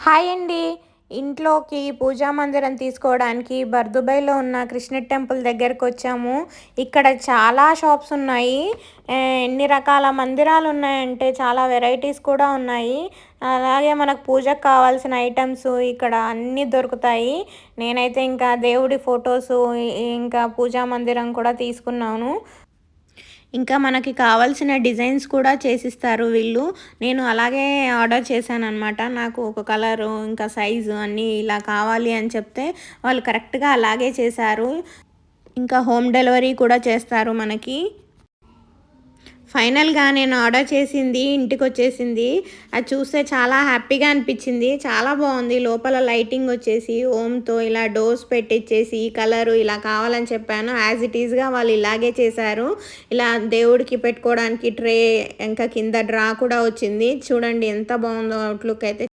Hi అండి. ఇంట్లోకి పూజా మందిరం తీసుకోవడానికి బర్దుబాయ్‌లో ఉన్న కృష్ణ టెంపుల్ దగ్గరకొచ్చాము. ఇక్కడ చాలా షాప్స్ ఉన్నాయి. ఎన్ని రకాల మందిరాలు ఉన్నాయంటే చాలా వెరైటీస్ కూడా ఉన్నాయి. అలాగే మనకు పూజకు కావాల్సిన ఐటెమ్స్ ఇక్కడ అన్నీ దొరుకుతాయి. నేనైతే ఇంకా దేవుడి ఫోటోసు ఇంకా పూజా మందిరం కూడా తీసుకున్నాను. ఇంకా మనకి కావాల్సిన డిజైన్స్ కూడా చేసిస్తారు వీళ్ళు. నేను అలాగే ఆర్డర్ చేశాననమాట. నాకు ఒక కలరు, ఇంకా సైజు అన్నీ ఇలా కావాలి అని చెప్తే వాళ్ళు కరెక్ట్‌గా అలాగే చేశారు. ఇంకా హోమ్ డెలివరీ కూడా చేస్తారు మనకి. ఫైనల్‌గా నేను ఆర్డర్ చేసింది ఇంటికొచ్చేసింది. అది చూస్తే చాలా హ్యాపీగా అనిపించింది. చాలా బావుంది. లోపల లైటింగ్ వచ్చేసి ఓమ్‌తో ఇలా డోర్స్ పెట్టిచ్చేసి ఈ కలరు ఇలా కావాలని చెప్పాను. యాజ్ ఇట్ ఈస్‌గా వాళ్ళు ఇలాగే చేశారు. ఇలా దేవుడికి పెట్టుకోవడానికి ట్రే, ఇంకా కింద డ్రా కూడా వచ్చింది. చూడండి ఎంత బావుందో అవుట్‌లుక్ అయితే.